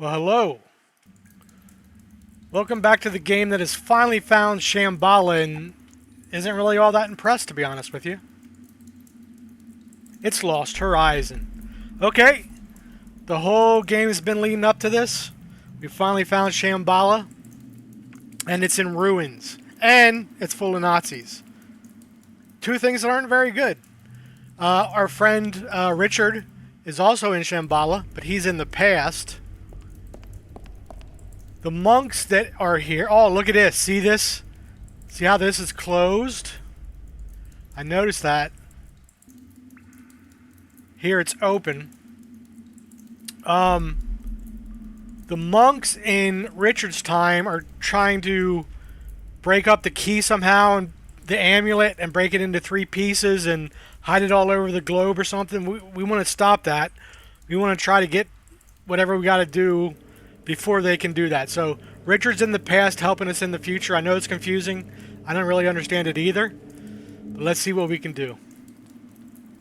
Well, hello. Welcome back to the game that has finally found Shambala and isn't really all that impressed, to be honest with you. It's lost Horizon. Okay, the whole game has been leading up to this. We finally found Shambala, and it's in ruins, and it's full of Nazis. Two things that aren't very good. Our friend Richard is also in Shambala, but he's in the past. The monks that are here... Oh, look at this. See this? See how this is closed? I noticed that. Here it's open. The monks in Richard's time are trying to break up the key somehow and the amulet and break it into 3 pieces and hide it all over the globe or something. We want to stop that. We want to try to get whatever we got to do before they can do that. So Richard's in the past helping us in the future. I know it's confusing. I don't really understand it either. But let's see what we can do.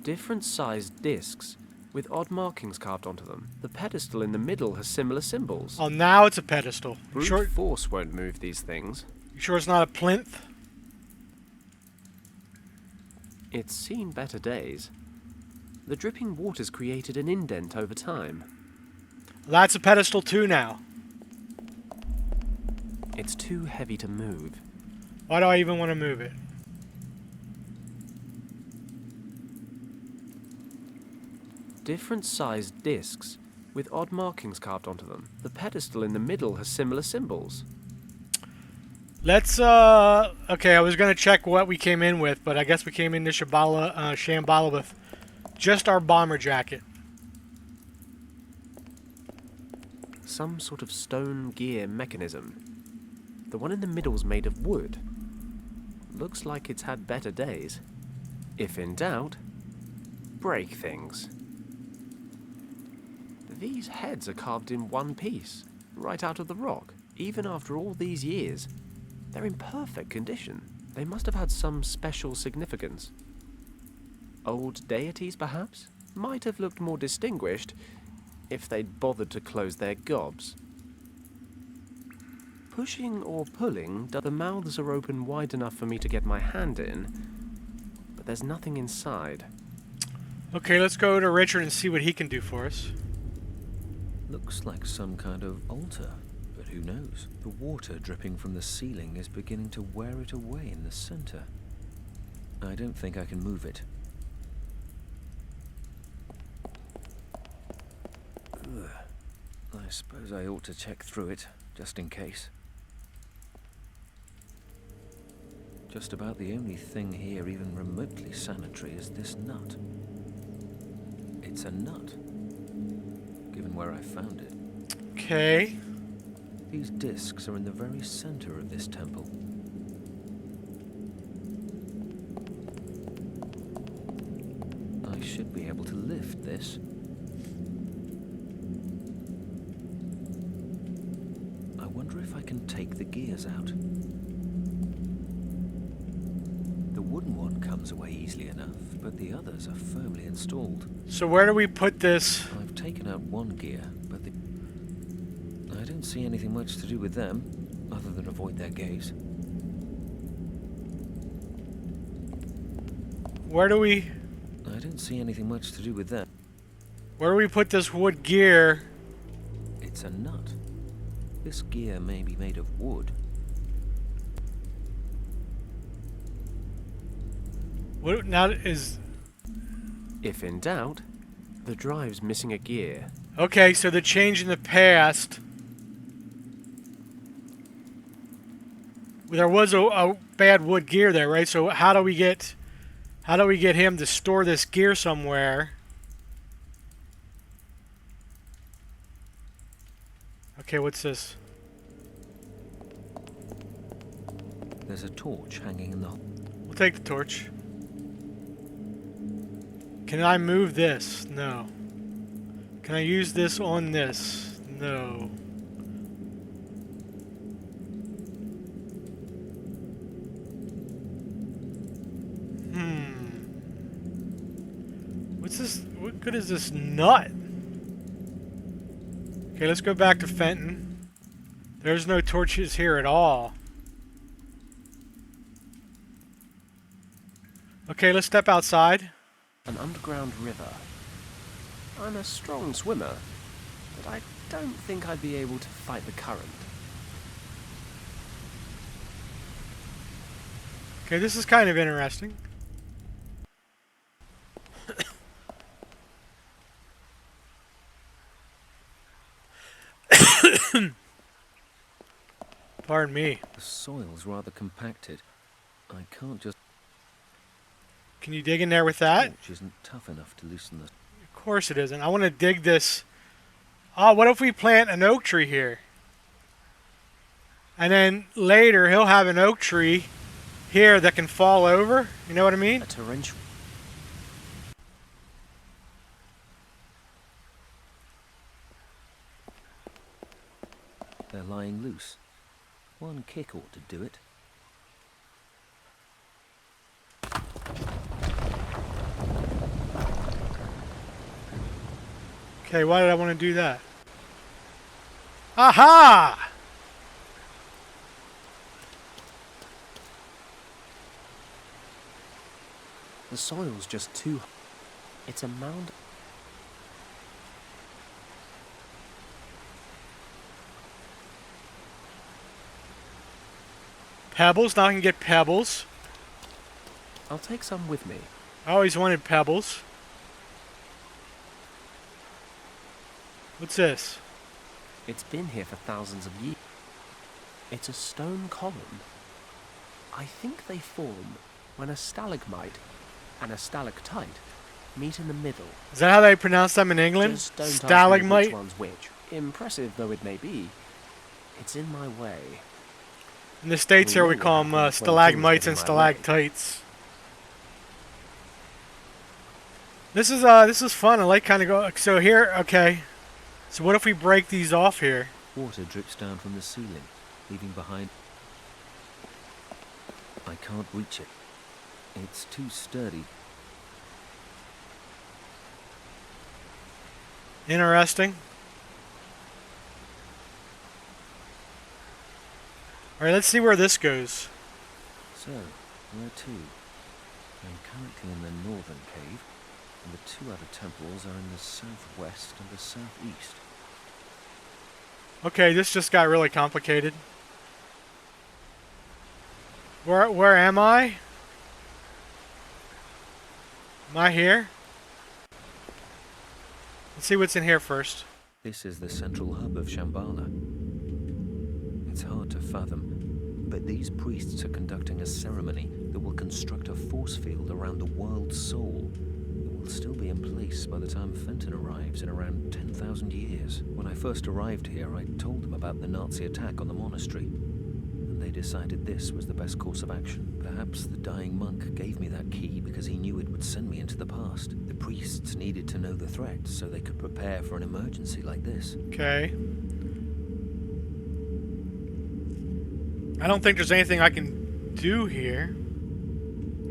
Different sized discs with odd markings carved onto them. The pedestal in the middle has similar symbols. Oh, now it's a pedestal. Brute force won't move these things. You sure it's not a plinth? It's seen better days. The dripping waters created an indent over time. That's a pedestal too now. It's too heavy to move. Why do I even want to move it? Different sized discs with odd markings carved onto them. The pedestal in the middle has similar symbols. Let's, okay, I was going to check what we came in with, but I guess we came into Shambala with just our bomber jacket. Some sort of stone gear mechanism. The one in the middle's made of wood. Looks like it's had better days. If in doubt, break things. These heads are carved in one piece, right out of the rock. Even after all these years, they're in perfect condition. They must have had some special significance. Old deities, perhaps? Might have looked more distinguished if they'd bothered to close their gobs. Pushing or pulling, the mouths are open wide enough for me to get my hand in, but there's nothing inside. Okay, let's go to Richard and see what he can do for us. Looks like some kind of altar, but who knows? The water dripping from the ceiling is beginning to wear it away in the center. I don't think I can move it. Ugh. I suppose I ought to check through it, just in case. Just about the only thing here even remotely sanitary is this nut. It's a nut, given where I found it. Okay. These discs are in the very center of this temple. I should be able to lift this. I wonder if I can take the gears out. The wooden one comes away easily enough, but the others are firmly installed. So where do we put this? I've taken out one gear, but I don't see anything much to do with them, other than avoid their gaze. Where do we... I don't see anything much to do with them. Where do we put this wood gear? It's a nut. This gear may be made of wood. What now is... If in doubt, the drive's missing a gear. Okay, so the change in the past... There was a bad wood gear there, right? So how do we get him to store this gear somewhere? Okay, what's this? There's a torch hanging in the... We'll take the torch. Can I move this? No. Can I use this on this? No. What's this? What good is this nut? Okay, let's go back to Fenton. There's no torches here at all. Okay, let's step outside. An underground river. I'm a strong swimmer, but I don't think I'd be able to fight the current. Okay, this is kind of interesting. Pardon me. The soil's rather compacted. I can't just... Can you dig in there with that? torch isn't tough enough to loosen the... Of course it isn't. I want to dig this. Oh, what if we plant an oak tree here? And then later he'll have an oak tree here that can fall over. You know what I mean? A torrential... They're lying loose. One kick ought to do it. Okay, why did I want to do that? Aha! The soil's just too... It's a mound... Pebbles. Now I can get pebbles. I'll take some with me. I always wanted pebbles. What's this? It's been here for thousands of years. It's a stone column. I think they form when a stalagmite and a stalactite meet in the middle. Is that how they pronounce them in England? Just don't ask me Stalagmite? which one's which. Impressive though it may be, it's in my way. In the States here we call them stalagmites and stalactites. This is fun. I like kind of go. So here, okay. So what if we break these off here? Water drips down from the ceiling, leaving behind... I can't reach it. It's too sturdy. Interesting. Alright, let's see where this goes. So, where to? I'm currently in the northern cave, and the two other temples are in the southwest and the southeast. Okay, this just got really complicated. Where am I? Am I here? Let's see what's in here first. This is the central hub of Shambala. It's hard to fathom, but these priests are conducting a ceremony that will construct a force field around the world's soul. It will still be in place by the time Fenton arrives in around 10,000 years. When I first arrived here, I told them about the Nazi attack on the monastery, and they decided this was the best course of action. Perhaps the dying monk gave me that key because he knew it would send me into the past. The priests needed to know the threat so they could prepare for an emergency like this. Okay. I don't think there's anything I can do here.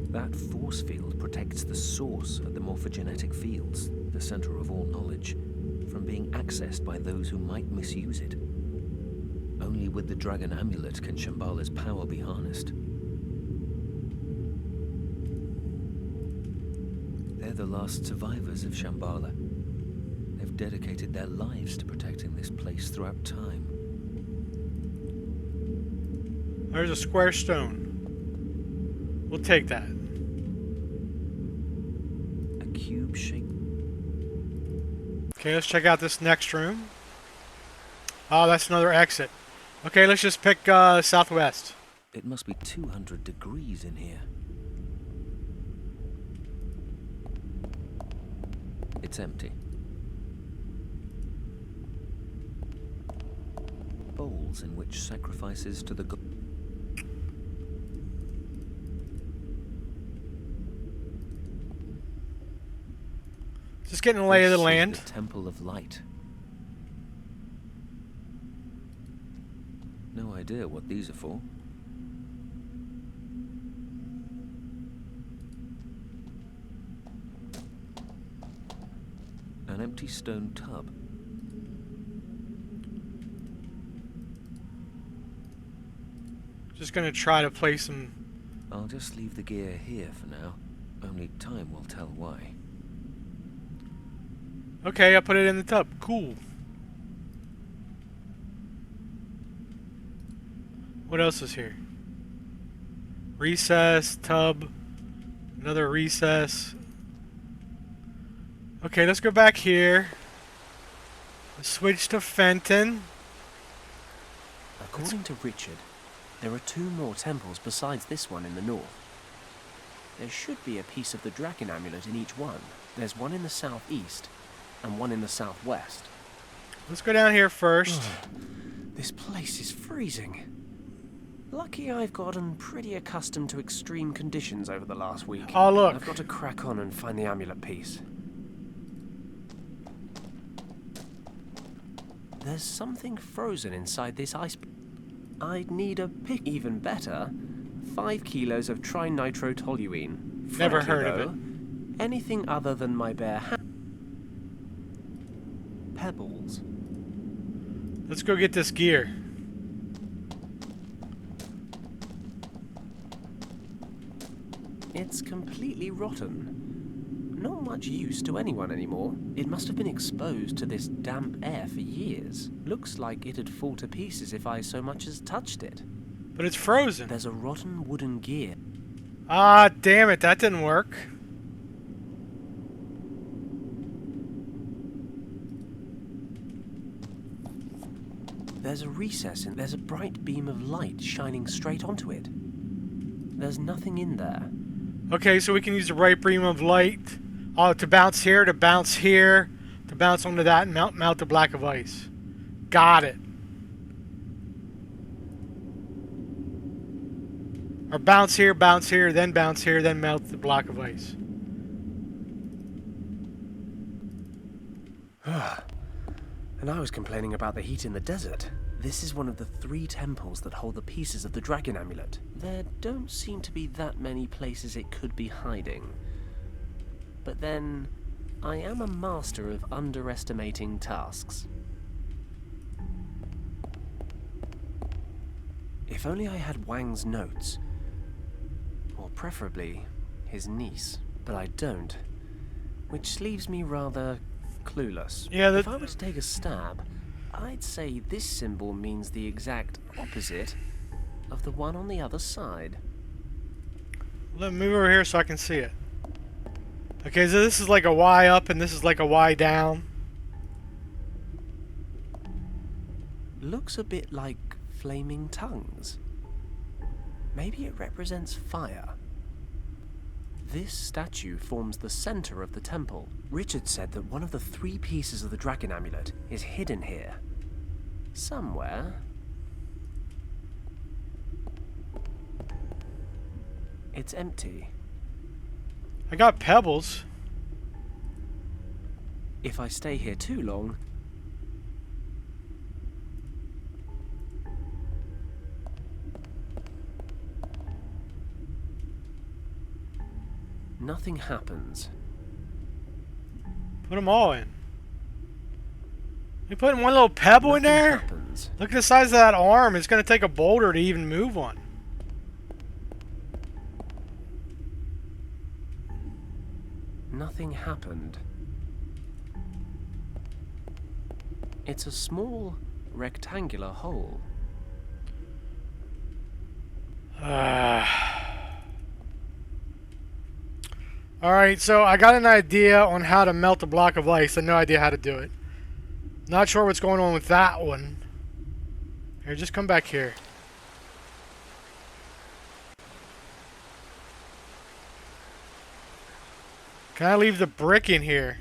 That force field protects the source of the morphogenetic fields, the center of all knowledge, from being accessed by those who might misuse it. Only with the Dragon Amulet can Shambala's power be harnessed. They're the last survivors of Shambala. They've dedicated their lives to protecting this place throughout time. There's a square stone. We'll take that. A cube-shaped... Okay, let's check out this next room. Oh, that's another exit. Okay, let's just pick southwest. It must be 200 degrees in here. It's empty. Bowls in which sacrifices to the god... Just getting a lay of the land. The Temple of Light. No idea what these are for. An empty stone tub. Just gonna try to place some. I'll just leave the gear here for now. Only time will tell why. Okay, I put it in the tub. Cool. What else is here? Recess, tub, another recess. Okay, let's go back here. Let's switch to Fenton. According to Richard, there are 2 more temples besides this one in the north. There should be a piece of the Dragon Amulet in each one. There's one in the southeast and one in the southwest. Let's go down here first. This place is freezing. Lucky I've gotten pretty accustomed to extreme conditions over the last week. Oh, look. I've got to crack on and find the amulet piece. There's something frozen inside this ice. I'd need a pick. Even better, 5 kilos of trinitrotoluene. Never Frankly, heard of though, it. Anything other than my bare hand. Pebbles. Let's go get this gear. It's completely rotten. Not much use to anyone anymore. It must have been exposed to this damp air for years. Looks like it'd fall to pieces if I so much as touched it. But it's frozen. There's a rotten wooden gear. Ah, damn it. That didn't work. There's a recess and there's a bright beam of light shining straight onto it. There's nothing in there. Okay, so we can use the right beam of light to bounce here, to bounce here, to bounce onto that and melt the block of ice. Got it. Or bounce here, then bounce here, then melt the block of ice. And I was complaining about the heat in the desert. This is one of the 3 temples that hold the pieces of the Dragon Amulet. There don't seem to be that many places it could be hiding. But then, I am a master of underestimating tasks. If only I had Wang's notes. Or preferably, his niece. But I don't. Which leaves me rather clueless. Yeah, if I were to take a stab, I'd say this symbol means the exact opposite of the one on the other side. Let me move over here so I can see it. Okay, so this is like a Y up and this is like a Y down. Looks a bit like flaming tongues. Maybe it represents fire. This statue forms the center of the temple. Richard said that one of the 3 pieces of the Dragon Amulet is hidden here. Somewhere. It's empty. I got pebbles. If I stay here too long, nothing happens. Put them all in. You putting one little pebble in Nothing there? happens. Look at the size of that arm. It's going to take a boulder to even move one. Nothing happened. It's a small, rectangular hole. Alright, so I got an idea on how to melt a block of ice. I have no idea how to do it. Not sure what's going on with that one. Here, just come back here. Can I leave the brick in here?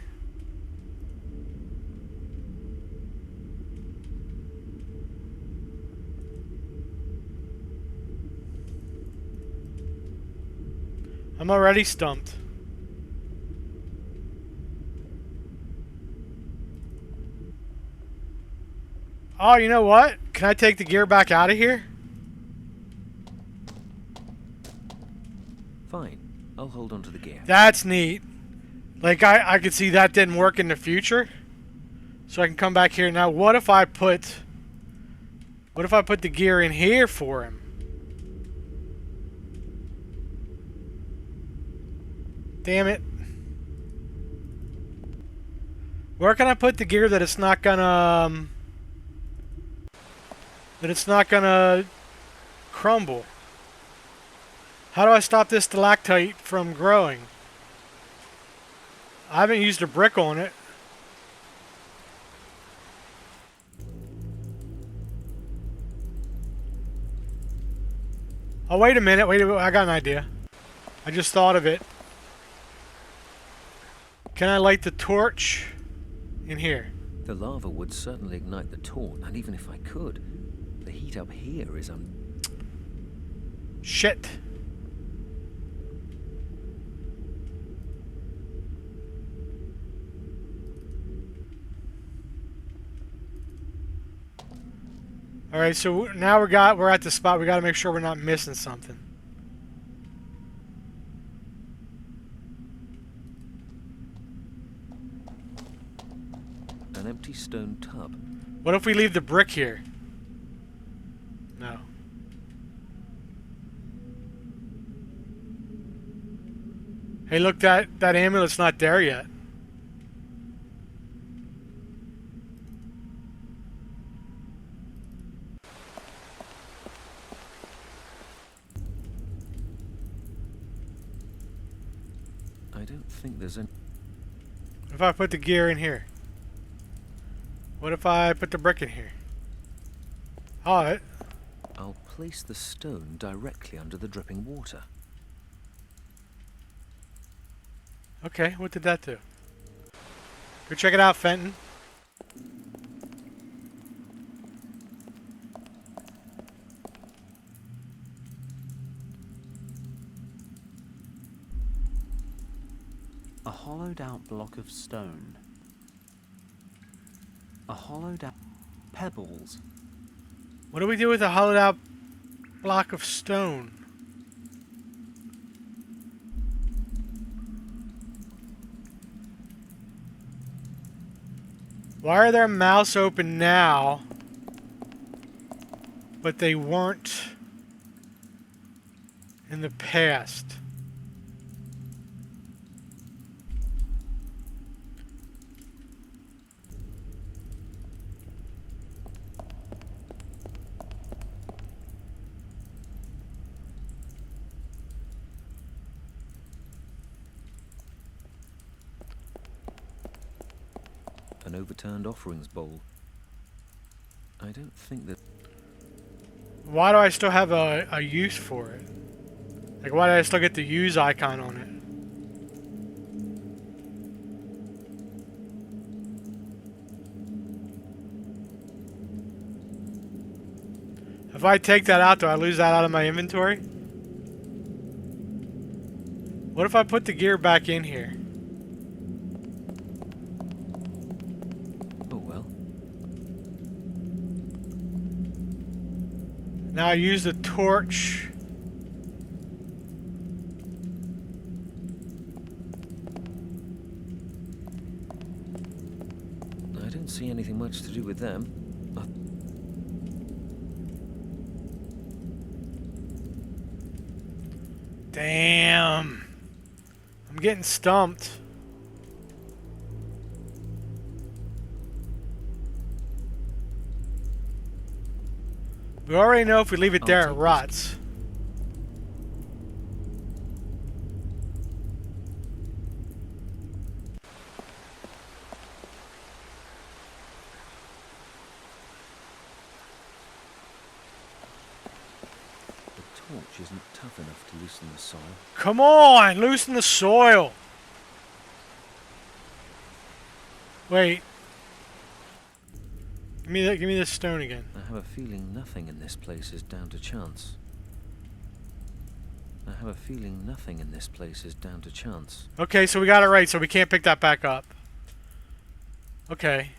I'm already stumped. Oh, you know what? Can I take the gear back out of here? Fine. I'll hold on to the gear. That's neat. Like, I could see that didn't work in the future. So I can come back here. Now, what if I put the gear in here for him? Damn it. Where can I put the gear that it's not gonna crumble? How do I stop this stalactite from growing? I haven't used a brick on it. Oh, wait a minute. Wait, I got an idea. I just thought of it. Can I light the torch in here? The lava would certainly ignite the torch, and even if I could, the heat up here is Shit. Alright, so now we're at the spot. We got to make sure we're not missing something. an empty stone tub. What if we leave the brick here? No. Hey, look, that amulet's not there yet. I don't think there's any... What if I put the gear in here? What if I put the brick in here? Alright. I'll place the stone directly under the dripping water. Okay, what did that do? Go check it out, Fenton. A hollowed out block of stone. A hollowed out pebbles. What do we do with a hollowed out block of stone? Why are their mouths open now, but they weren't in the past? An overturned offerings bowl. I don't think that... Why do I still have a use for it? Like, why do I still get the use icon on it? If I take that out, do I lose that out of my inventory? What if I put the gear back in here? Oh well. Now I use the torch. I don't see anything much to do with them. Damn. I'm getting stumped. We already know if we leave it there, it rots. The torch isn't tough enough to loosen the soil. Come on, loosen the soil. Wait. Give me this stone again. I have a feeling nothing in this place is down to chance. I have a feeling nothing in this place is down to chance. Okay, so we got it right, so we can't pick that back up. Okay,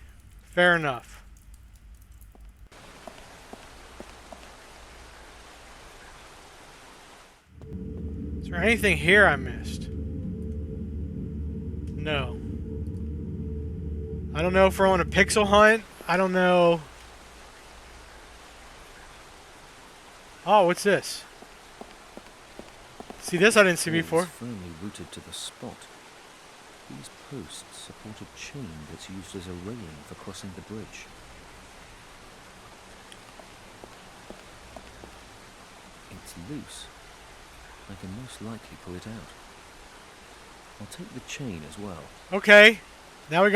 fair enough. Is there anything here I missed? No. I don't know if we're on a pixel hunt. I don't know. Oh, what's this? See, this I didn't see Walls before. firmly rooted to the spot. These posts support a chain that's used as a railing for crossing the bridge. It's loose. I can most likely pull it out. I'll take the chain as well. Okay. Now we're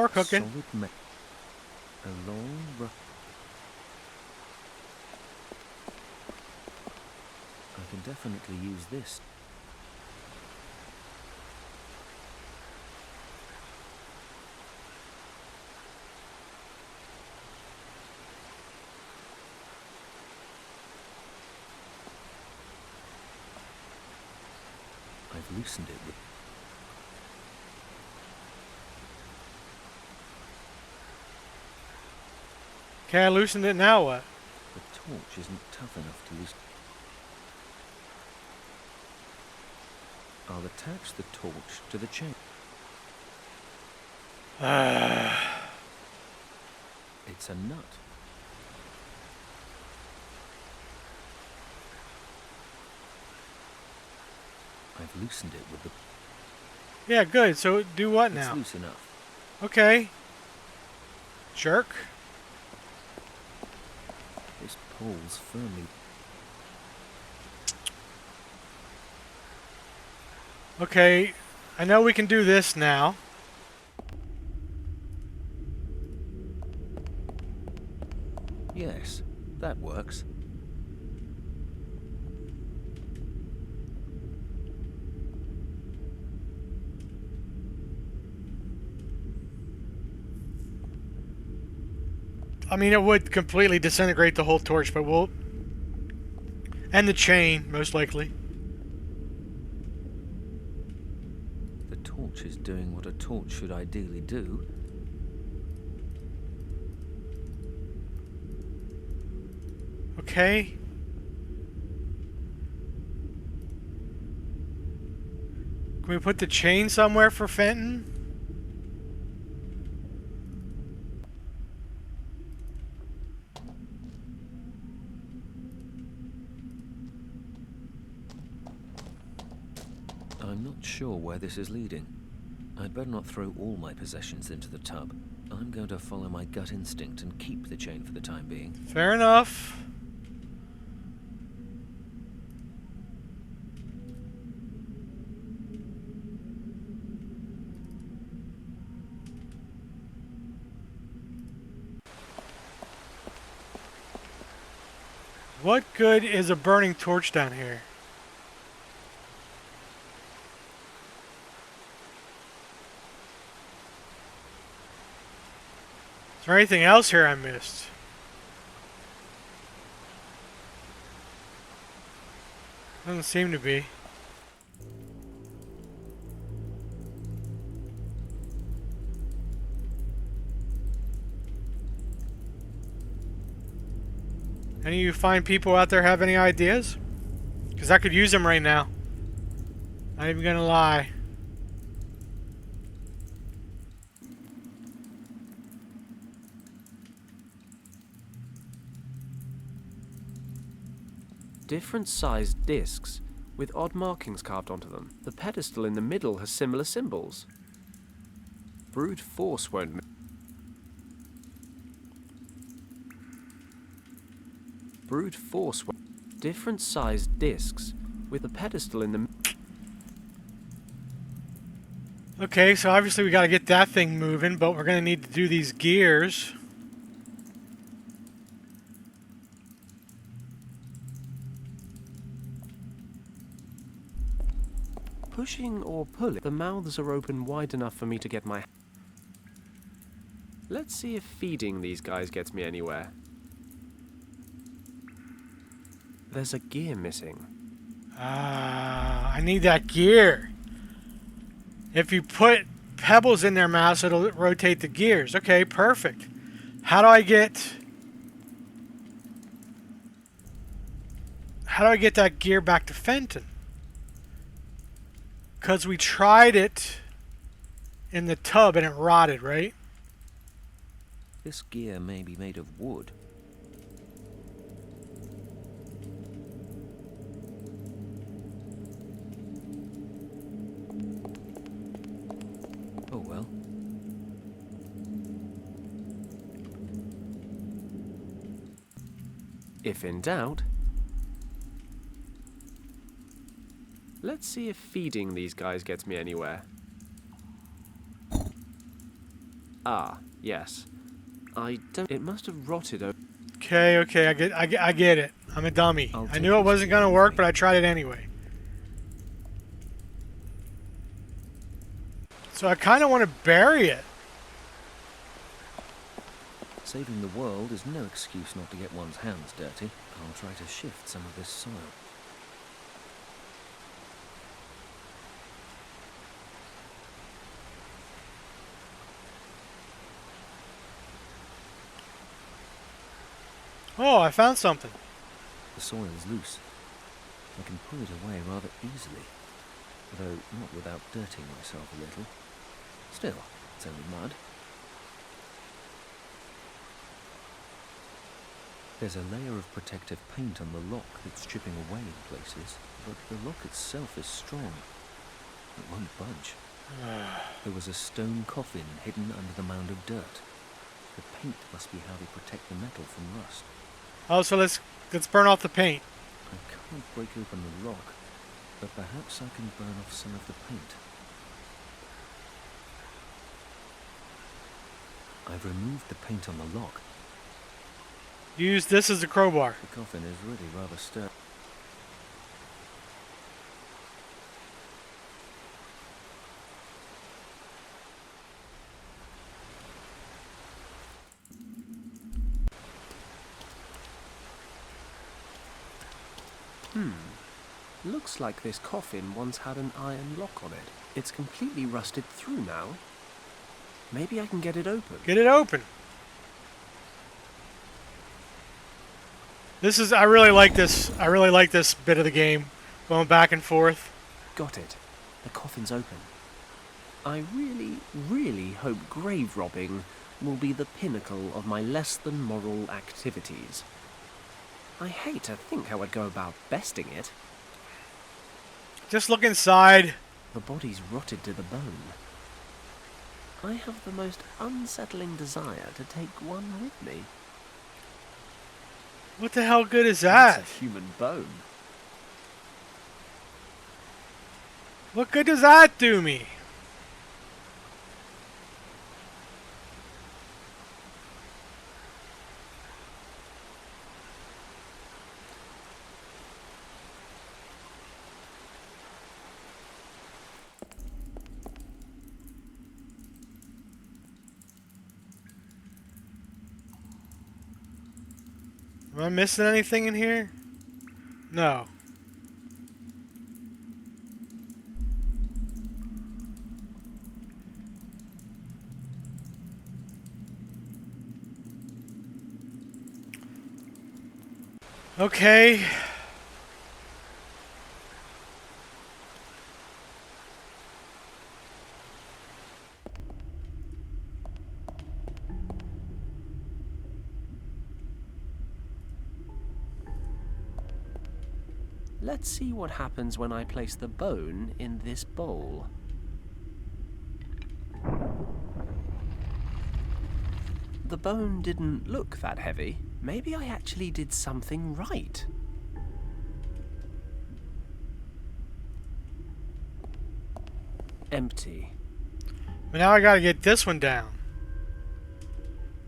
cooking. Solid a long I can definitely use this. I've loosened it with... Okay, I loosened it. Now what? The torch isn't tough enough to loosen. I'll attach the torch to the chain. It's a nut. I've loosened it with the... Yeah, good. So do what It's now? loose enough. Okay. Jerk. This pole's firmly... Okay. I know we can do this now. Yes, that works. I mean, it would completely disintegrate the whole torch, but we'll... And the chain, most likely. The torch is doing what a torch should ideally do. Okay. Can we put the chain somewhere for Fenton? I'm not sure where this is leading. I'd better not throw all my possessions into the tub. I'm going to follow my gut instinct and keep the chain for the time being. Fair enough. What good is a burning torch down here? Is there anything else here I missed? Doesn't seem to be. Any of you fine people out there have any ideas? Because I could use them right now. Not even gonna lie. Different sized discs with odd markings carved onto them. The pedestal in the middle has similar symbols. Brute force won't... Brute force... Different sized discs with the pedestal in the... Okay, so obviously we gotta get that thing moving, but we're gonna need to do these gears. Pushing or pulling, the mouths are open wide enough for me to get my... Let's see if feeding these guys gets me anywhere. There's a gear missing. I need that gear. If you put pebbles in their mouths, it'll rotate the gears. Okay, perfect. How do I get that gear back to Fenton? Because we tried it in the tub and it rotted, right? This gear may be made of wood. If in doubt, let's see if feeding these guys gets me anywhere. Ah, yes. I don't... It must have rotted over... Okay, okay, I get it. I'm a dummy. I'll I take knew it this wasn't gonna with work, me. but I tried it anyway. So I kind of want to bury it. Saving the world is no excuse not to get one's hands dirty. I'll try to shift some of this soil. Oh, I found something. The soil is loose. I can pull it away rather easily, though not without dirtying myself a little. Still, it's only mud. There's a layer of protective paint on the lock that's chipping away in places, but the lock itself is strong. It won't budge. There was a stone coffin hidden under the mound of dirt. The paint must be how they protect the metal from rust. Oh, so let's burn off the paint. I can't break open the lock, but perhaps I can burn off some of the paint. I've removed the paint on the lock. Use this as a crowbar. The coffin is really rather sturdy. Looks like this coffin once had an iron lock on it. It's completely rusted through now. Maybe I can get it open. Get it open. I really like this. I really like this bit of the game, going back and forth. Got it. The coffin's open. I really, really hope grave robbing will be the pinnacle of my less than moral activities. I hate to think how I'd go about besting it. Just look inside. The body's rotted to the bone. I have the most unsettling desire to take one with me. What the hell good is that? It's a human bone. What good does that do me? Am I missing anything in here? No. Okay. Let's see what happens when I place the bone in this bowl. The bone didn't look that heavy. Maybe I actually did something right. Empty. But now I gotta get this one down.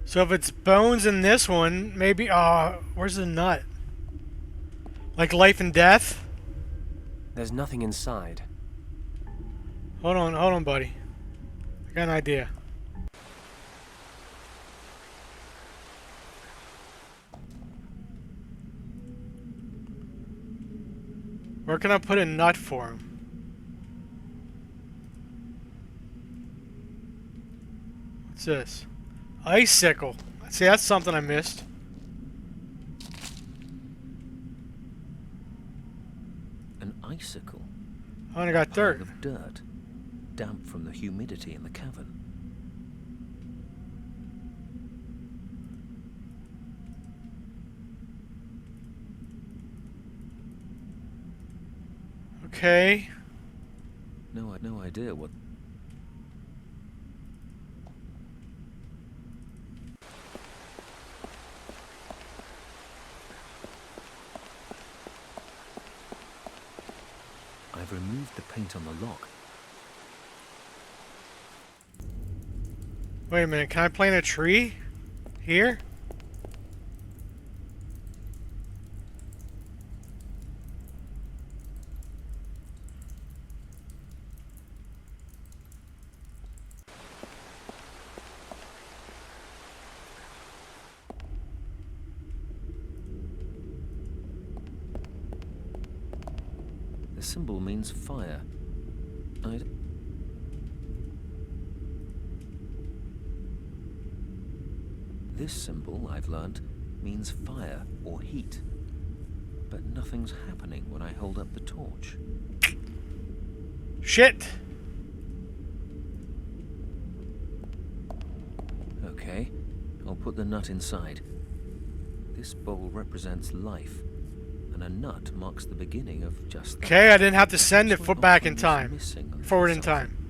So if it's bones in this one, maybe... where's the nut? Like life and death? There's nothing inside. Hold on, buddy. I got an idea. Where can I put a nut for him? What's this? Icicle. See, that's something I missed. An icicle. Oh, and I got dirt. Pile of dirt, damp from the humidity in the cavern. Okay. No idea what... I've removed the paint on the lock. Wait a minute, can I plant a tree? Here? The symbol means fire. This symbol, I've learnt, means fire or heat. But nothing's happening when I hold up the torch. Shit! Okay, I'll put the nut inside. This bowl represents life, and a nut marks the beginning of just that. Okay, I didn't have to send it That's what back in often is time. missing on Forward this in altar. time.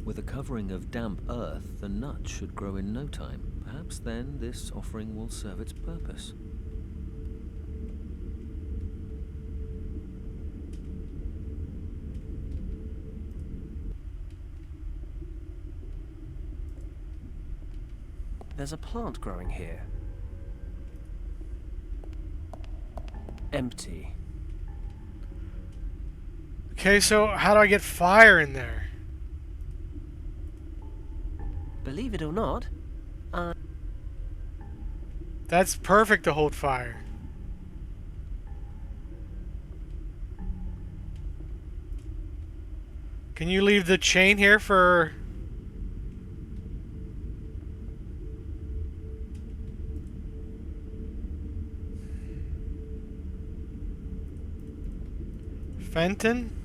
With a covering of damp earth, the nut should grow in no time. Perhaps then this offering will serve its purpose. There's a plant growing here. Empty. Okay, so how do I get fire in there? Believe it or not, That's perfect to hold fire. Can you leave the chain here for... Fenton?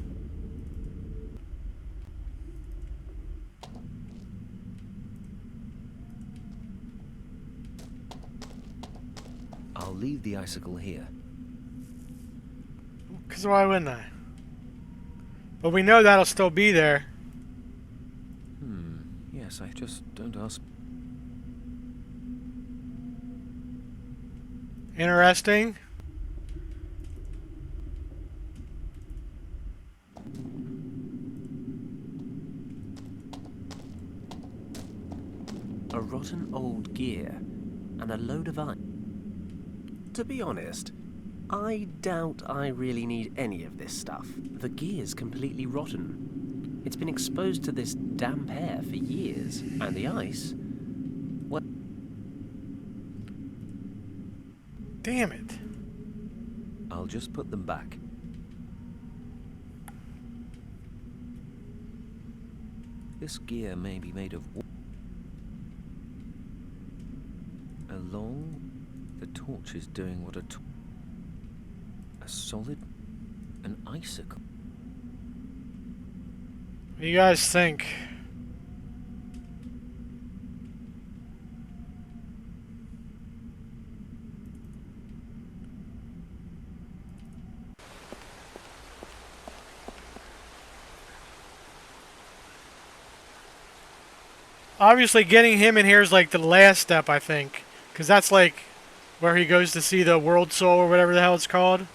I'll leave the icicle here. Because why wouldn't I? But we know that'll still be there. Yes, I just don't ask. Interesting. a rotten old gear and a load of iron. To be honest, I doubt I really need any of this stuff. The gear's completely rotten. It's been exposed to this damp air for years, and the ice... What? Damn it. I'll just put them back. This gear may be made of wood. Along, the torch is doing what a solid, an icicle. What do you guys think? Obviously, getting him in here is like the last step, I think. Because that's like where he goes to see the world soul or whatever the hell it's called.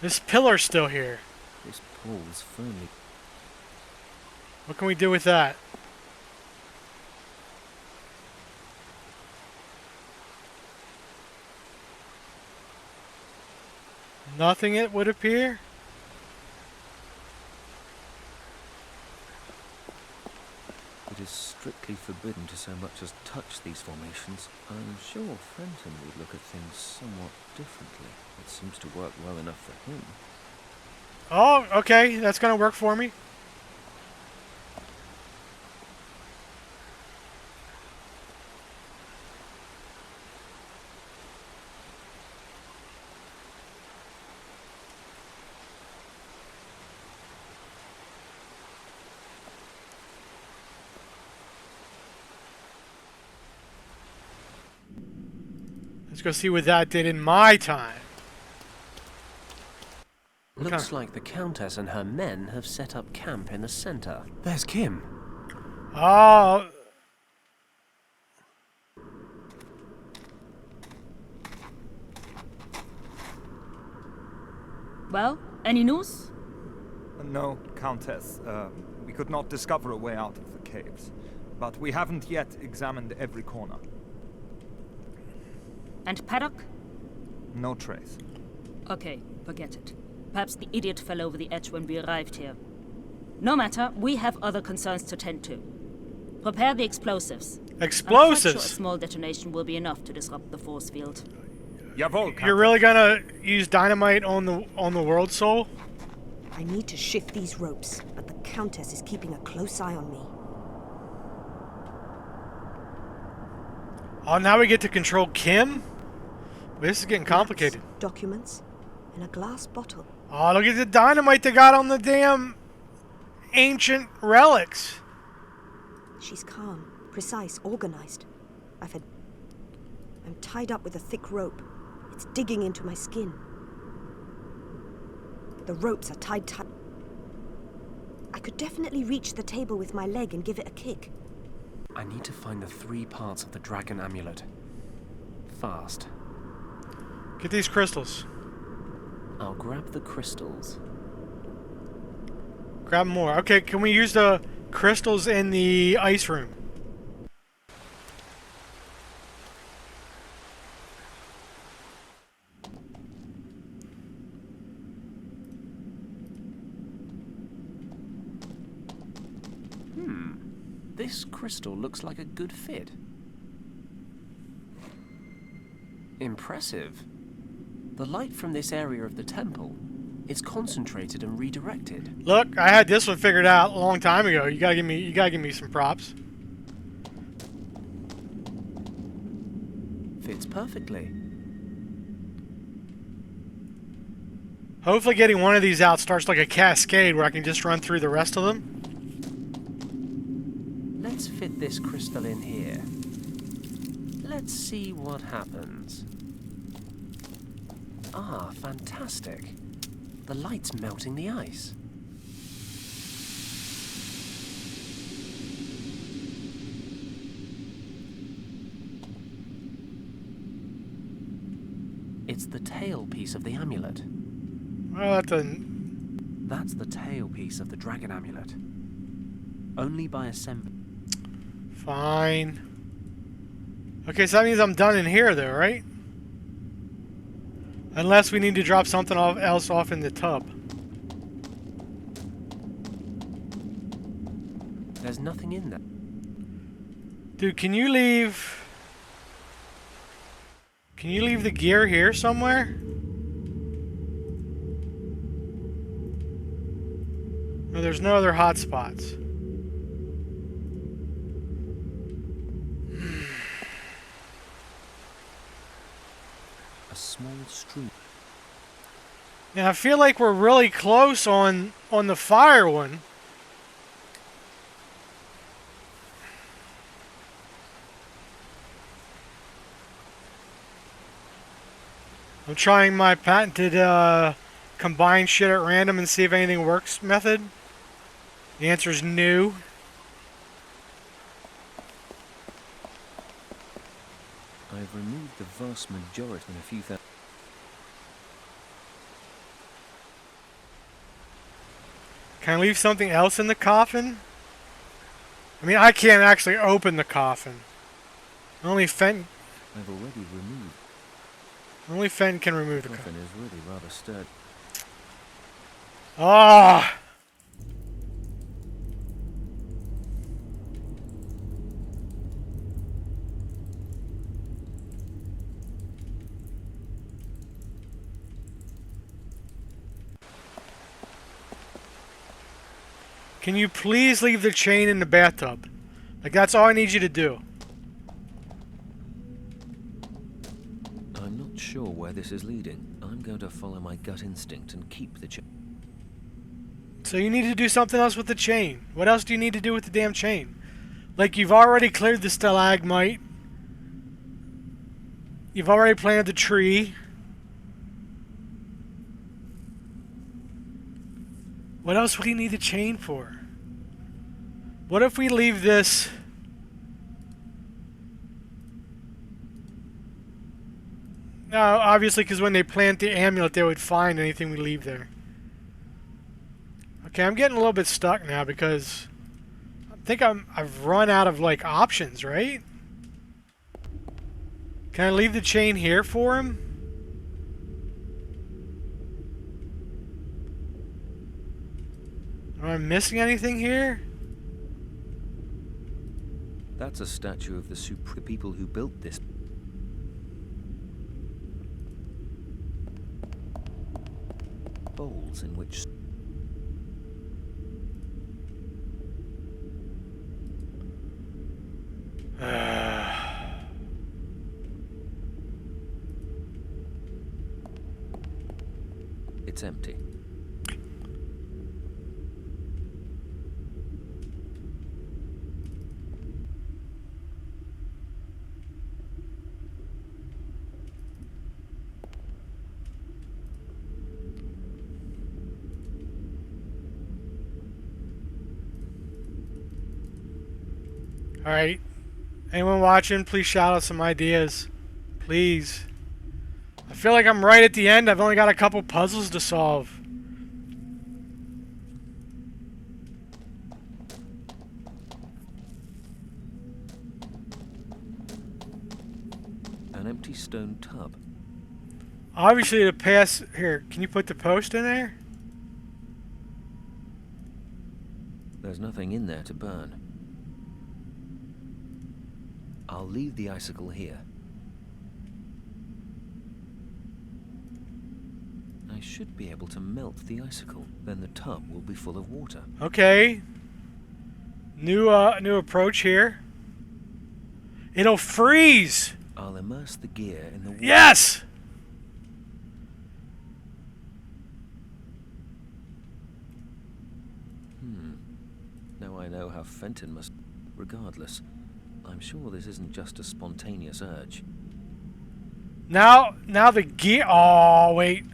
This pillar's still here. This pole's firmly... What can we do with that? Nothing, it would appear. It is strictly forbidden to so much as touch these formations. I'm sure Fenton would look at things somewhat differently. It seems to work well enough for him. Oh, okay. That's going to work for me. Let's go see what that did in my time. Looks like the Countess and her men have set up camp in the center. There's Kim. Oh. Well, any news? No, Countess. We could not discover a way out of the caves. But we haven't yet examined every corner. And Paddock? No trace. Okay, forget it. Perhaps the idiot fell over the edge when we arrived here. No matter, we have other concerns to tend to. Prepare the explosives. Explosives? I'm quite sure a small detonation will be enough to disrupt the force field. Jawohl, Countess. You're really gonna use dynamite on the world soul? I need to shift these ropes, but the Countess is keeping a close eye on me. Oh, now we get to control Kim? This is getting complicated. Maps, documents, and a glass bottle. Oh, look at the dynamite they got on the damn ancient relics. She's calm, precise, organized. I'm tied up with a thick rope. It's digging into my skin. The ropes are tied tight. I could definitely reach the table with my leg and give it a kick. I need to find the 3 parts of the Dragon Amulet. Fast. Get these crystals. I'll grab the crystals. Grab more. Okay, can we use the crystals in the ice room? This crystal looks like a good fit. Impressive. The light from this area of the temple is concentrated and redirected. Look, I had this one figured out a long time ago. You gotta give me some props. Fits perfectly. Hopefully getting one of these out starts like a cascade where I can just run through the rest of them. Let's fit this crystal in here. Let's see what happens. Ah, fantastic. The light's melting the ice. It's the tailpiece of the amulet. Well, that doesn't... That's the tailpiece of the Dragon Amulet. Only by assembling... Fine. Okay, so that means I'm done in here, though, right? Unless we need to drop something else off in the tub. There's nothing in there. Dude, can you leave... Can you leave the gear here somewhere? No, there's no other hotspots. A small stream. Yeah, I feel like we're really close on the fire one. I'm trying my patented combine shit at random and see if anything works method. The answer is no. I've removed the vast majority in a few thousand. Can I leave something else in the coffin? I mean, I can't actually open the coffin. Only Fenton I've already removed. can remove The the coffin coffin. is really rather sturdy. Ah! Can you please leave the chain in the bathtub? Like, that's all I need you to do. I'm not sure where this is leading. I'm going to follow my gut instinct and keep the chain. So you need to do something else with the chain. What else do you need to do with the damn chain? Like, you've already cleared the stalagmite. You've already planted the tree. What else would he need the chain for? What if we leave this... No, obviously, because when they plant the amulet, they would find anything we leave there. Okay, I'm getting a little bit stuck now because I think I've run out of like options, right? Can I leave the chain here for him? Am I missing anything here? That's a statue of the people who built this. Bowls in which... It's empty. Alright. Anyone watching, please shout out some ideas. Please. I feel like I'm right at the end. I've only got a couple puzzles to solve. An empty stone tub. Obviously to pass... Here, can you put the post in there? There's nothing in there to burn. I'll leave the icicle here. I should be able to melt the icicle. Then the tub will be full of water. Okay. New approach here. It'll freeze! I'll immerse the gear in the water. Yes! Now I know how Fenton must... Regardless, I'm sure this isn't just a spontaneous urge. Now the gear... Oh, wait.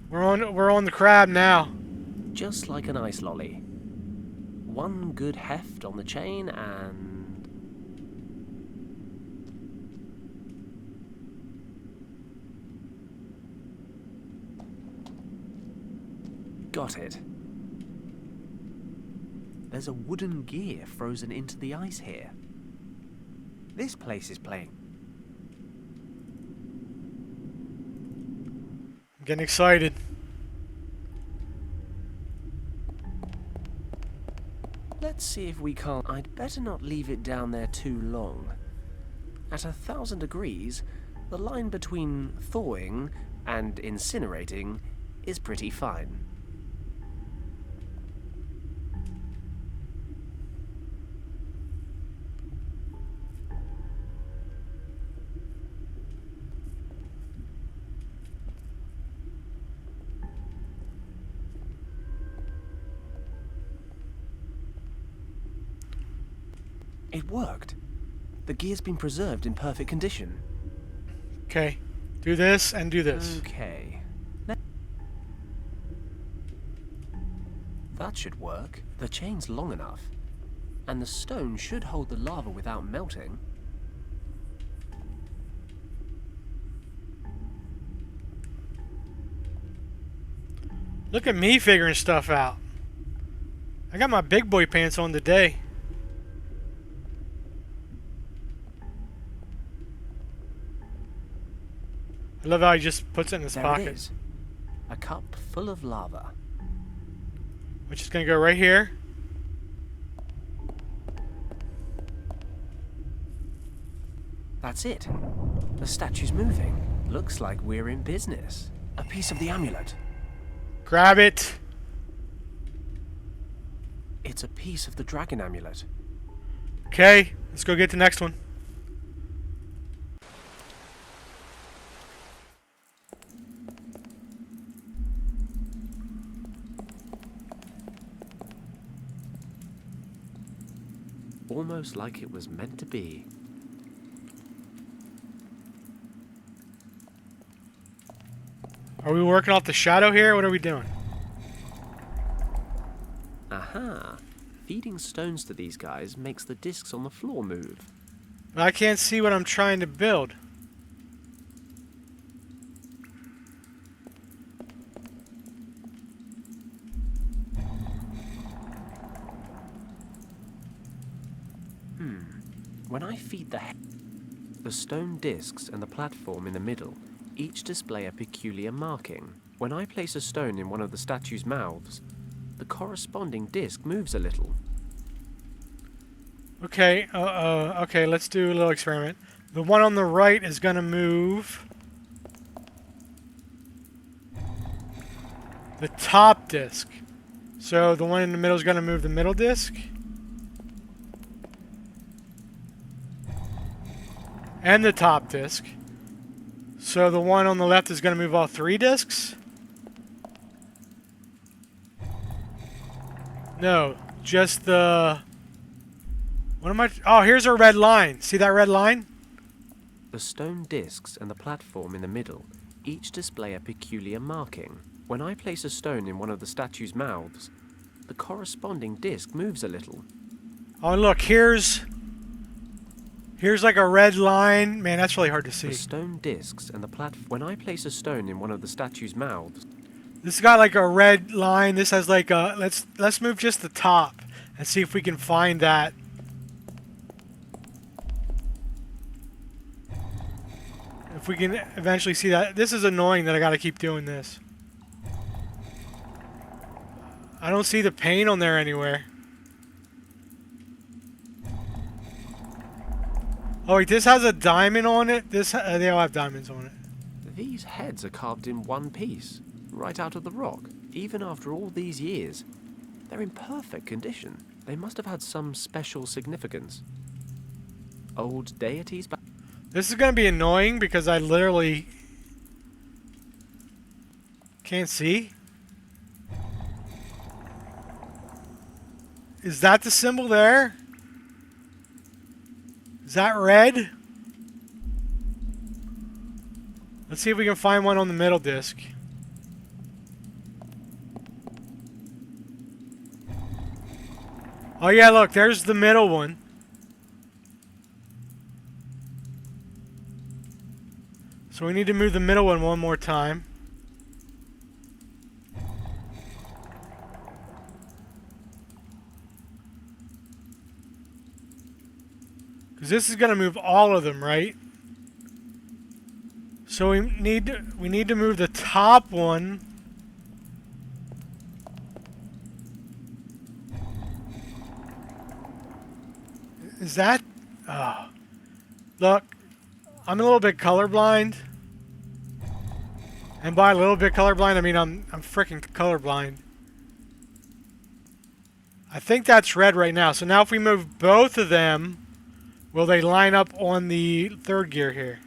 We're on the crab now. Just like an ice lolly. One good heft on the chain and... Got it. There's a wooden gear frozen into the ice here. This place is playing. I'm getting excited. Let's see if we can't... I'd better not leave it down there too long. At 1,000 degrees, the line between thawing and incinerating is pretty fine. It worked. The gear's been preserved in perfect condition. Okay. Do this and do this. Okay. That should work. The chain's long enough. And the stone should hold the lava without melting. Look at me figuring stuff out. I got my big boy pants on today. I love how he just puts it in his There pocket. it is. A cup full of lava. Which is going to go right here. That's it. The statue's moving. Looks like we're in business. A piece of the amulet. Grab it. It's a piece of the Dragon Amulet. Okay, let's go get the next one. Almost like it was meant to be. Are we working off the shadow here? What are we doing? Aha! Feeding stones to these guys makes the discs on the floor move. But I can't see what I'm trying to build. When I feed the stone discs and the platform in the middle each display a peculiar marking. When I place a stone in one of the statue's mouths, the corresponding disc moves a little. Okay, okay, let's do a little experiment. The one on the right is gonna move the top disc. So the one in the middle is gonna move the middle disc. And the top disc. So the one on the left is gonna move all 3 discs? No, just the... What am I... Oh, here's a red line. See that red line? The stone discs and the platform in the middle each display a peculiar marking. When I place a stone in one of the statue's mouths, the corresponding disc moves a little. Oh, look, here's like a red line. Man, that's really hard to see. The stone discs and the platform... When I place a stone in one of the statue's mouths... This has got like a red line. This has like a... Let's move just the top and see if we can find that. If we can eventually see that. This is annoying that I gotta keep doing this. I don't see the paint on there anywhere. Oh wait, this has a diamond on it? They all have diamonds on it. These heads are carved in one piece, right out of the rock. Even after all these years, they're in perfect condition. They must have had some special significance. Old deities back... This is gonna be annoying because I literally can't see. Is that the symbol there? Is that red? Let's see if we can find one on the middle disc. Oh yeah, look, there's the middle one. So we need to move the middle one more time. Because this is going to move all of them, right? So we need to move the top one. Is that... Oh. Look, I'm a little bit colorblind. And by a little bit colorblind, I mean I'm freaking colorblind. I think that's red right now. So now if we move both of them, will they line up on the third gear here?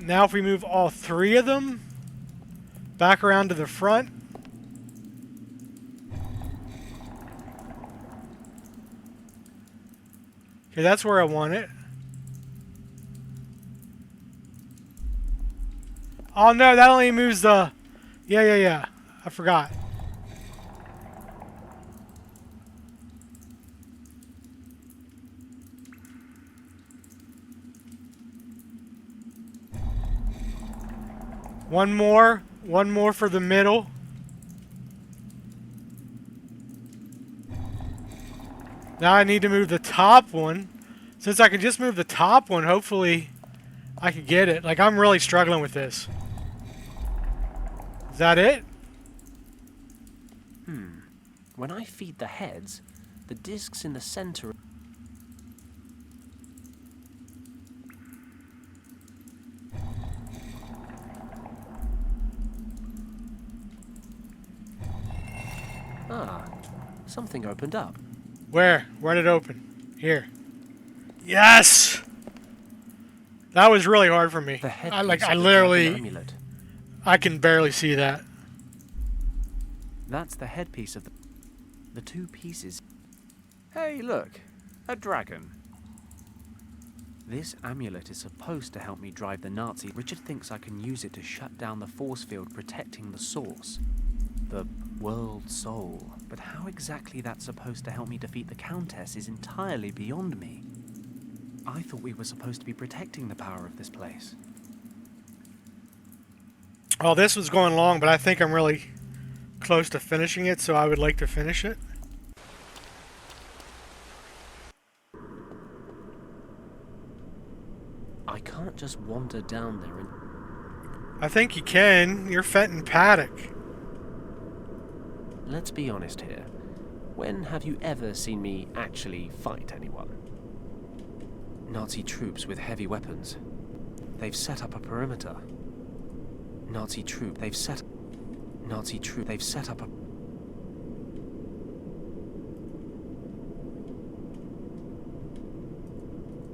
Now if we move all 3 of them back around to the front. Okay, that's where I want it. Oh no, that only moves the... Yeah. I forgot. One more for the middle. Now I need to move the top one. Since I can just move the top one, hopefully I can get it. Like, I'm really struggling with this. Is that it? When I feed the heads, the discs in the center... Ah, something opened up. Where? Where did it open? Here. Yes! That was really hard for me. The head I Dragon literally... Amulet. I can barely see that. That's the headpiece of the 2 pieces. Hey, look, a dragon. This amulet is supposed to help me drive the Nazi. Richard thinks I can use it to shut down the force field protecting the source. The world soul. But how exactly that's supposed to help me defeat the Countess is entirely beyond me. I thought we were supposed to be protecting the power of this place. Well, this was going long, but I think I'm really close to finishing it, so I would like to finish it. I can't just wander down there and... I think you can. You're Fenton Paddock. Let's be honest here. When have you ever seen me actually fight anyone? Nazi troops with heavy weapons. They've set up a perimeter. They've set up a...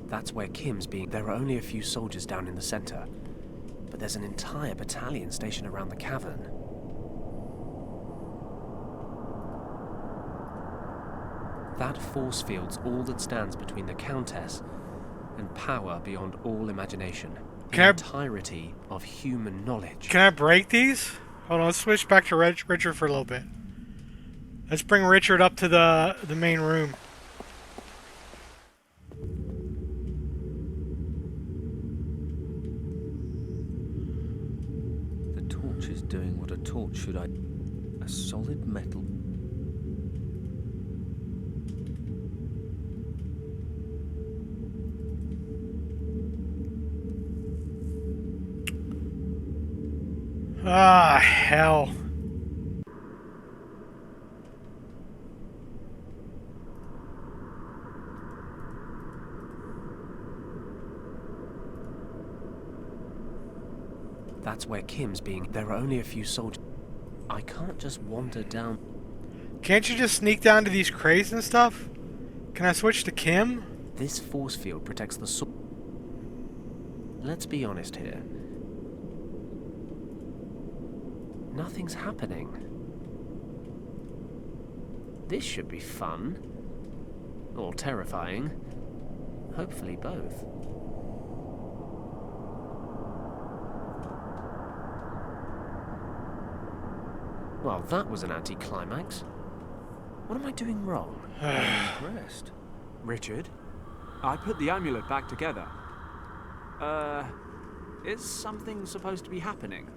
That's where Kim's being. There are only a few soldiers down in the center, but there's an entire battalion stationed around the cavern. That force field's all that stands between the Countess and power beyond all imagination. The entirety of human knowledge. Can I break these? Hold on, let's switch back to Richard for a little bit. Let's bring Richard up to the main room. The torch is doing what a torch should. A solid metal. Ah, hell. That's where Kim's being. There are only a few soldiers. I can't just wander down. Can't you just sneak down to these crates and stuff? Can I switch to Kim? This force field protects the source. Let's be honest here. Nothing's happening. This should be fun. Or terrifying. Hopefully both. Well, that was an anticlimax. What am I doing wrong? I'm impressed. Richard, I put the amulet back together. Is something supposed to be happening?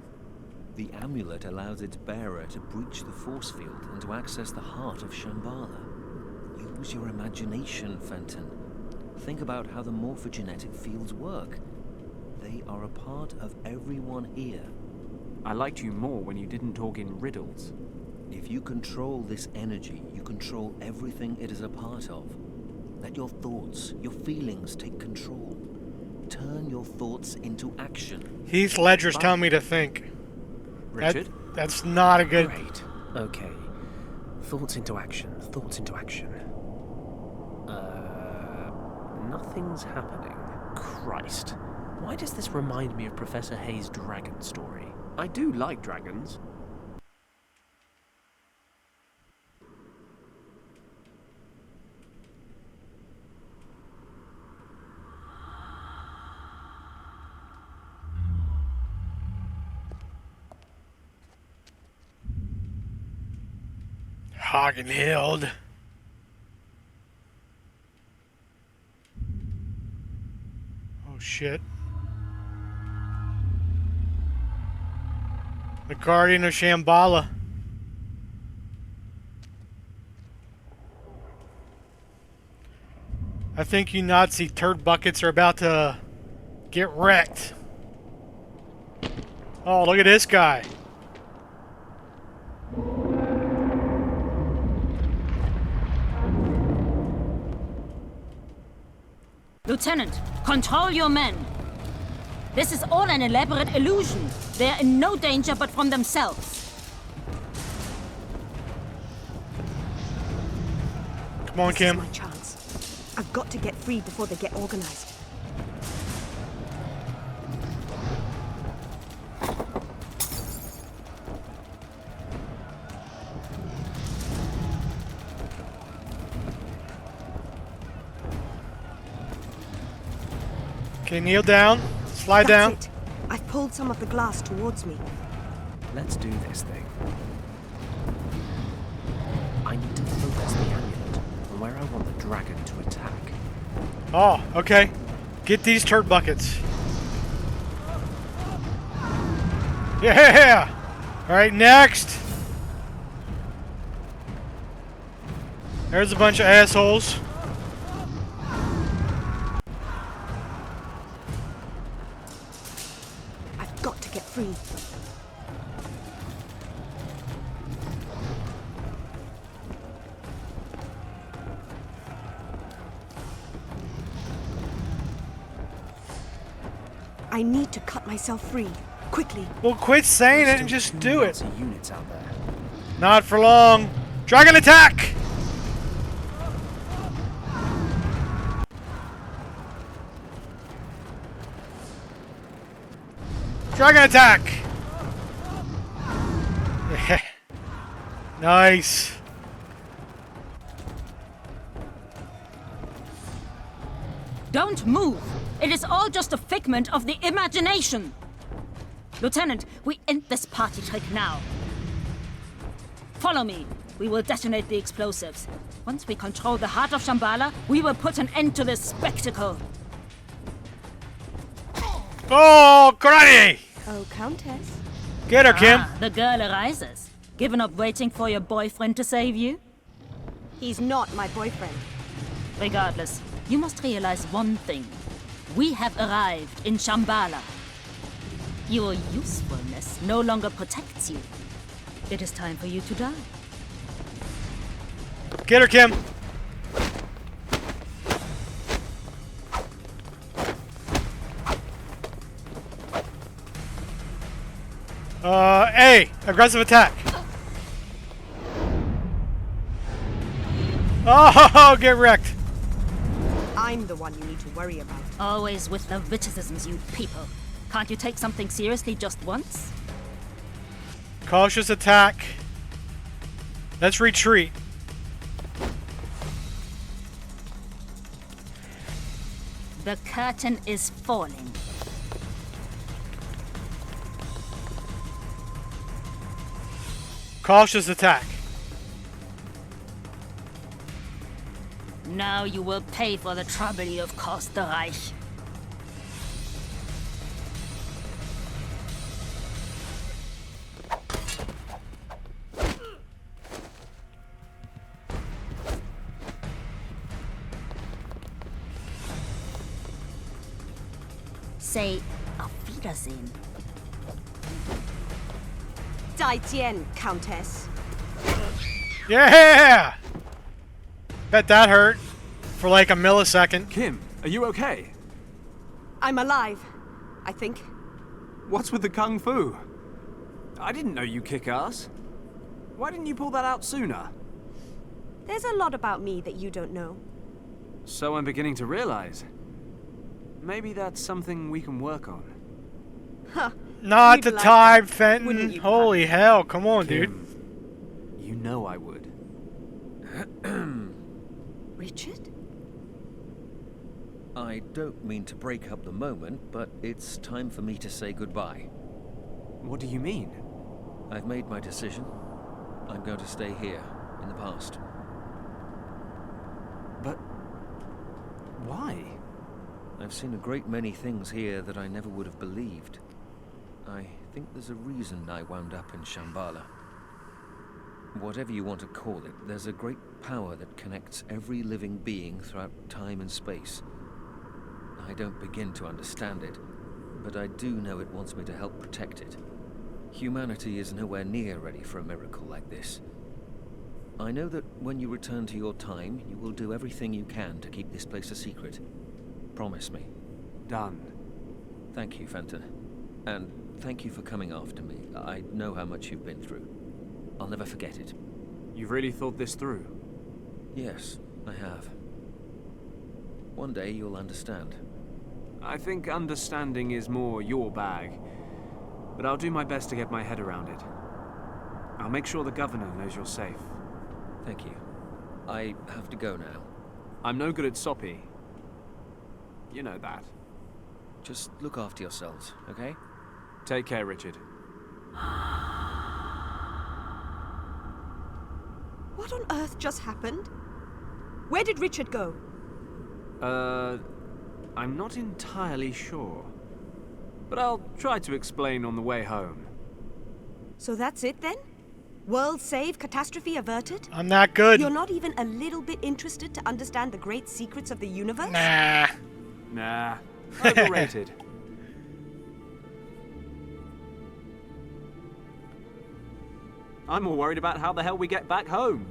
The amulet allows its bearer to breach the force field and to access the heart of Shambala. Use your imagination, Fenton. Think about how the morphogenetic fields work. They are a part of everyone here. I liked you more when you didn't talk in riddles. If you control this energy, you control everything it is a part of. Let your thoughts, your feelings take control. Turn your thoughts into action. Heath Ledger's telling me to think. Richard? That's not a good... Great. Okay. Thoughts into action. Thoughts into action. Nothing's happening. Christ. Why does this remind me of Professor Hayes' dragon story? I do like dragons. Hagenhild. Oh shit. The Guardian of Shambala. I think you Nazi turd buckets are about to get wrecked. Oh, look at this guy. Lieutenant, control your men. This is all an elaborate illusion. They're in no danger but from themselves. Come on, Kim. This is my chance. I've got to get free before they get organized. Okay, kneel down. Slide down. That's it. I've pulled some of the glass towards me. Let's do this thing. I need to focus the amulet on where I want the dragon to attack. Oh, okay. Get these turd buckets. Yeah! Alright, next. There's a bunch of assholes. I've got to get free. I need to cut myself free. Quickly. Well, quit saying There's it and still just two do it. Nazi units out there. Not for long. Dragon attack! Dragon attack! Yeah. Nice. Don't move! It is all just a figment of the imagination! Lieutenant, we end this party trick now. Follow me. We will detonate the explosives. Once we control the heart of Shambala, we will put an end to this spectacle. Oh, karate! Oh, Countess. Get her, Kim. Ah, the girl arises. Given up waiting for your boyfriend to save you? He's not my boyfriend. Regardless, you must realize one thing. We have arrived in Shambala. Your usefulness no longer protects you. It is time for you to die. Get her, Kim. A. Aggressive attack. Oh, get wrecked. I'm the one you need to worry about. Always with the witticisms, you people. Can't you take something seriously just once? Cautious attack. Let's retreat. The curtain is falling. Cautious attack. Now you will pay for the trouble you have caused the Reich. Say, auf Wiedersehen. Daitien, Countess. Yeah! Bet that hurt for like a millisecond. Kim, are you okay? I'm alive, I think. What's with the kung fu? I didn't know you kick ass. Why didn't you pull that out sooner? There's a lot about me that you don't know. So I'm beginning to realize. Maybe that's something we can work on. Huh. Not You'd the like time, that, Fenton. wouldn't you, Holy hell, come on, dude. Kim, you know I would. Richard? I don't mean to break up the moment, but it's time for me to say goodbye. What do you mean? I've made my decision. I'm going to stay here, in the past. But why? I've seen a great many things here that I never would have believed. I think there's a reason I wound up in Shambala. Whatever you want to call it, there's a great power that connects every living being throughout time and space. I don't begin to understand it, but I do know it wants me to help protect it. Humanity is nowhere near ready for a miracle like this. I know that when you return to your time, you will do everything you can to keep this place a secret. Promise me. Done. Thank you, Fenton. And thank you for coming after me. I know how much you've been through. I'll never forget it. You've really thought this through? Yes, I have. One day you'll understand. I think understanding is more your bag. But I'll do my best to get my head around it. I'll make sure the governor knows you're safe. Thank you. I have to go now. I'm no good at soppy. You know that. Just look after yourselves, okay? Take care, Richard. What on earth just happened? Where did Richard go? I'm not entirely sure. But I'll try to explain on the way home. So that's it then? World saved, catastrophe averted? I'm not good. You're not even a little bit interested to understand the great secrets of the universe? Nah. Nah, overrated. I'm more worried about how the hell we get back home.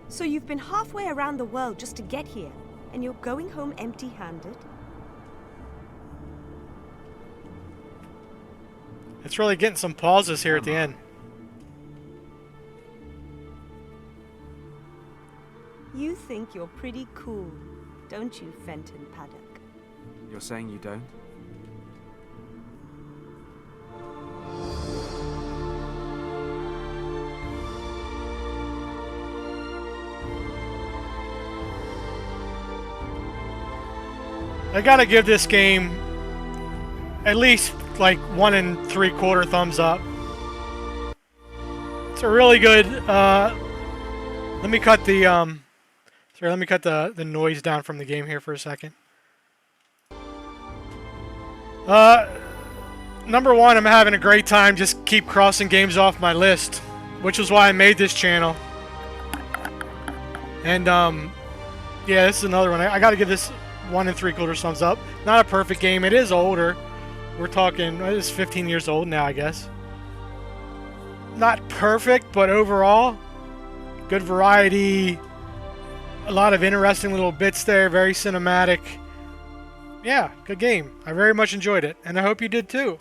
So you've been halfway around the world just to get here, and you're going home empty-handed? It's really getting some pauses here at the end. You think you're pretty cool, don't you, Fenton Paddock? You're saying you don't? I gotta give this game at least like 1 3/4 thumbs up. It's a really good. Let me cut the sorry, let me cut the noise down from the game here for a second. Number one, I'm having a great time. Just keep crossing games off my list, which is why I made this channel. And yeah, this is another one. I got to give this 1 3/4 thumbs up. Not a perfect game. It is older. We're talking, it's 15 years old now, I guess. Not perfect, but overall, good variety. A lot of interesting little bits there. Very cinematic. Yeah, good game. I very much enjoyed it, and I hope you did too.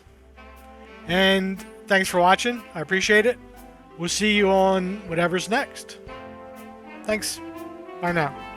And thanks for watching. I appreciate it. We'll see you on whatever's next. Thanks. Bye now.